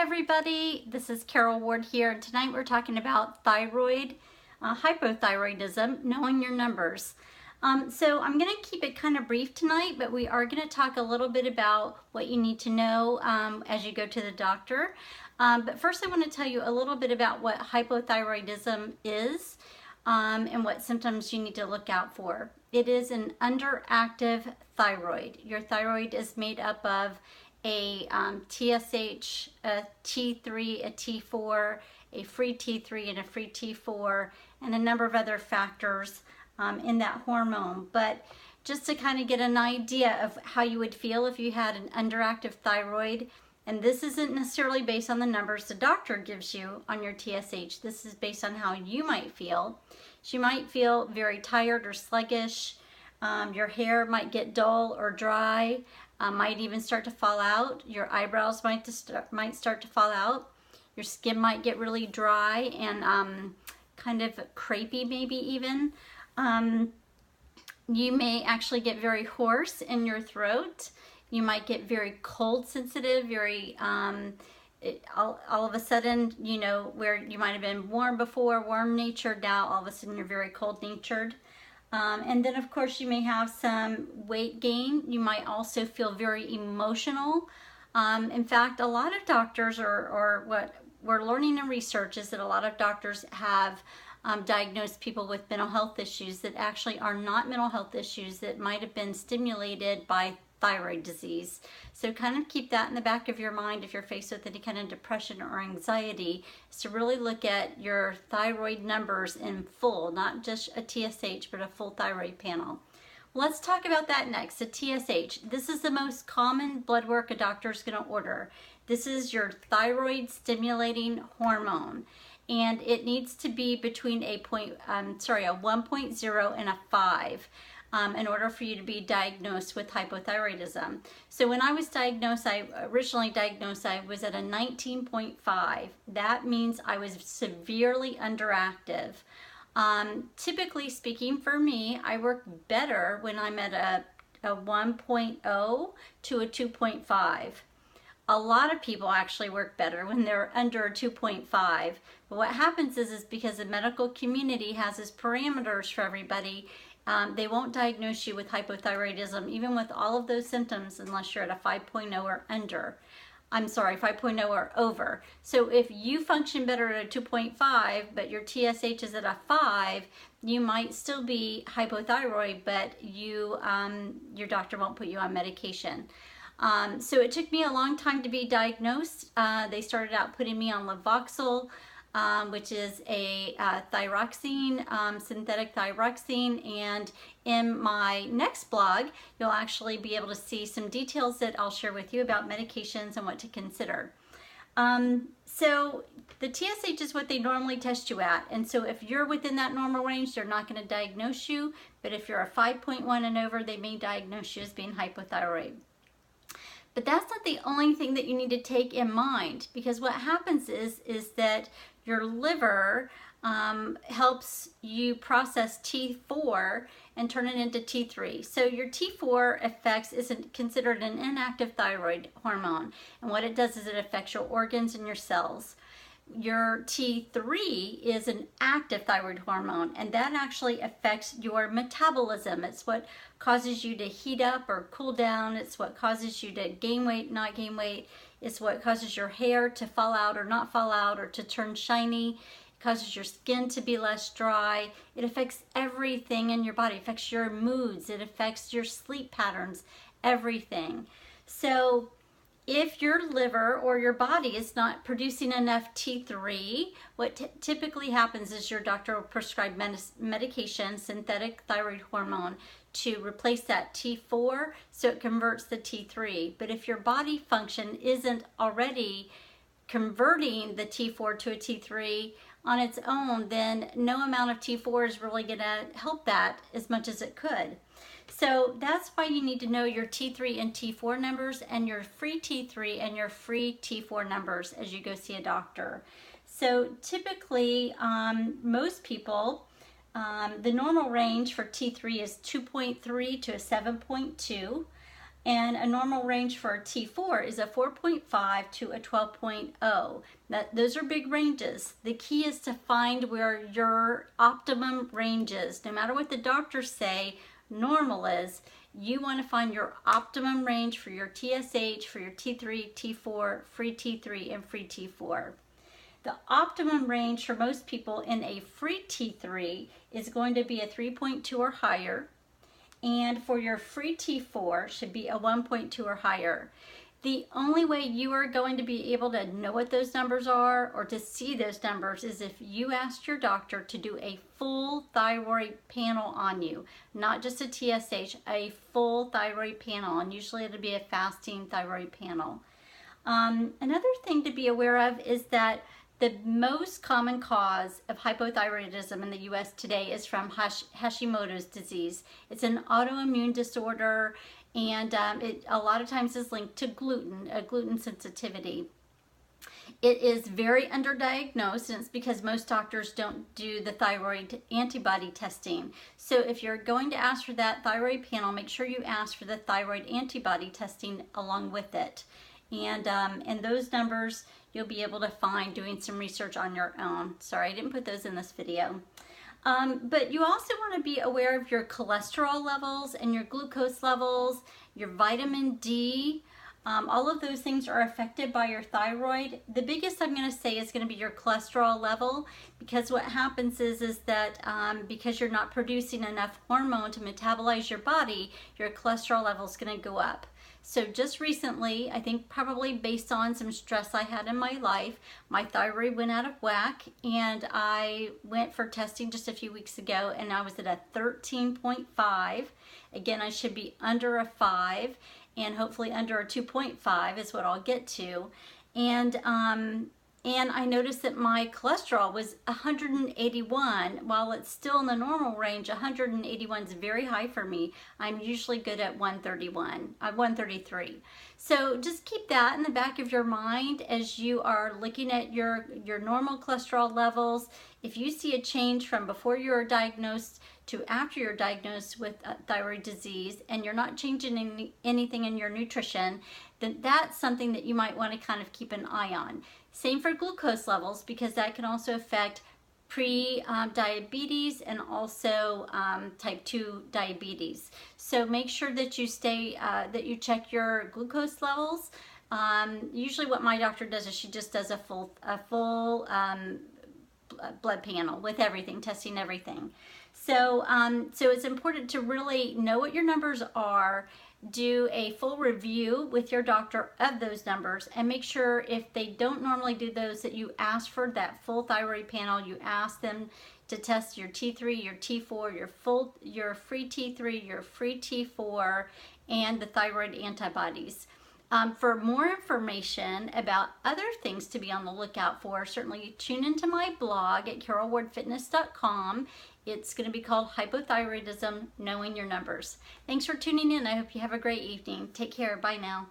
everybody, this is Carol Ward here, and tonight we're talking about thyroid, hypothyroidism, knowing your numbers. So I'm going to keep it kind of brief tonight, but we are going to talk a little bit about what you need to know as you go to the doctor. But first I want to tell you a little bit about what hypothyroidism is and what symptoms you need to look out for. It is an underactive thyroid. Your thyroid is made up of a TSH, a T3, a T4, a free T3 and a free T4, and a number of other factors in that hormone. But just to kind of get an idea of how you would feel if you had an underactive thyroid, and this isn't necessarily based on the numbers the doctor gives you on your TSH, this is based on how you might feel. So you might feel very tired or sluggish, your hair might get dull or dry, might even start to fall out. Your eyebrows might start to fall out. Your skin might get really dry and kind of crepey, maybe even. You may actually get very hoarse in your throat. You might get very cold sensitive, very all of a sudden, you know, where you might have been warm before, warm natured, now all of a sudden you're very cold natured. And then of course you may have some weight gain. You might also feel very emotional. In fact, a lot of doctors, or what we're learning in research, is that a lot of doctors have diagnosed people with mental health issues that actually are not mental health issues, that might have been stimulated by thyroid disease. So kind of keep that in the back of your mind if you're faced with any kind of depression or anxiety, is to really look at your thyroid numbers in full, not just a TSH, but a full thyroid panel. Well, let's talk about that next, the TSH. This is the most common blood work a doctor is going to order. This is your thyroid stimulating hormone, and it needs to be between a 1.0 and a 5. In order for you to be diagnosed with hypothyroidism. So when I was diagnosed, originally diagnosed, I was at a 19.5. That means I was severely underactive. Typically speaking, for me, I work better when I'm at a 1.0 to a 2.5. A lot of people actually work better when they're under a 2.5. But what happens is because the medical community has its parameters for everybody, they won't diagnose you with hypothyroidism, even with all of those symptoms, unless you're at a 5.0 or under. I'm sorry, 5.0 or over. So if you function better at a 2.5, but your TSH is at a 5, you might still be hypothyroid, but your doctor won't put you on medication. So it took me a long time to be diagnosed. They started out putting me on Levoxyl, which is a thyroxine, synthetic thyroxine, and in my next blog you'll actually be able to see some details that I'll share with you about medications and what to consider. So the TSH is what they normally test you at, and so if you're within that normal range, they're not going to diagnose you, but if you're a 5.1 and over, they may diagnose you as being hypothyroid. But that's not the only thing that you need to take in mind, because what happens is that your liver helps you process T4 and turn it into T3. So your T4 isn't considered an inactive thyroid hormone, and what it does is it affects your organs and your cells. Your T3 is an active thyroid hormone, and that actually affects your metabolism. It's what causes you to heat up or cool down. It's what causes you to gain weight, not gain weight. It's what causes your hair to fall out or not fall out, or to turn shiny. It causes your skin to be less dry. It affects everything in your body. It affects your moods. It affects your sleep patterns, everything. So if your liver or your body is not producing enough T3, what typically happens is your doctor will prescribe medication, synthetic thyroid hormone, to replace that T4 so it converts the T3. But if your body function isn't already converting the T4 to a T3 on its own, then no amount of T4 is really going to help that as much as it could. So that's why you need to know your T3 and T4 numbers, and your free T3 and your free T4 numbers as you go see a doctor. So typically, most people, the normal range for T3 is 2.3 to a 7.2. And a normal range for a T4 is a 4.5 to a 12.0. Those are big ranges. The key is to find where your optimum range is. No matter what the doctors say normal is, you want to find your optimum range for your TSH, for your T3, T4, free T3, and free T4. The optimum range for most people in a free T3 is going to be a 3.2 or higher. And for your free T4 should be a 1.2 or higher. The only way you are going to be able to know what those numbers are or to see those numbers is if you asked your doctor to do a full thyroid panel on you, not just a TSH, a full thyroid panel, and usually it'll be a fasting thyroid panel. Another thing to be aware of is that the most common cause of hypothyroidism in the U.S. today is from Hashimoto's disease. It's an autoimmune disorder, and it a lot of times is linked to gluten sensitivity. It is very underdiagnosed, and it's because most doctors don't do the thyroid antibody testing. So if you're going to ask for that thyroid panel, make sure you ask for the thyroid antibody testing along with it. And those numbers you'll be able to find doing some research on your own. Sorry, I didn't put those in this video. But you also want to be aware of your cholesterol levels and your glucose levels, your vitamin D. All of those things are affected by your thyroid. The biggest I'm going to say is going to be your cholesterol level, because what happens is that because you're not producing enough hormone to metabolize your body, your cholesterol level is going to go up. So just recently, I think probably based on some stress I had in my life, my thyroid went out of whack, and I went for testing just a few weeks ago, and I was at a 13.5. Again, I should be under a 5, and hopefully under a 2.5 is what I'll get to. And I noticed that my cholesterol was 181. While it's still in the normal range, 181 is very high for me. I'm usually good at 133. So just keep that in the back of your mind as you are looking at your normal cholesterol levels. If you see a change from before you were diagnosed to after you're diagnosed with thyroid disease, and you're not changing anything in your nutrition, then that's something that you might want to kind of keep an eye on. Same for glucose levels, because that can also affect pre-diabetes and also type 2 diabetes. So make sure that you you check your glucose levels. Usually what my doctor does is she just does a full blood panel with everything, testing everything. So it's important to really know what your numbers are, do a full review with your doctor of those numbers, and make sure if they don't normally do those that you ask for that full thyroid panel. You ask them to test your T3, your T4, your free T3, your free T4, and the thyroid antibodies. For more information about other things to be on the lookout for, certainly tune into my blog at carolwardfitness.com. It's going to be called Hypothyroidism, Knowing Your Numbers. Thanks for tuning in. I hope you have a great evening. Take care. Bye now.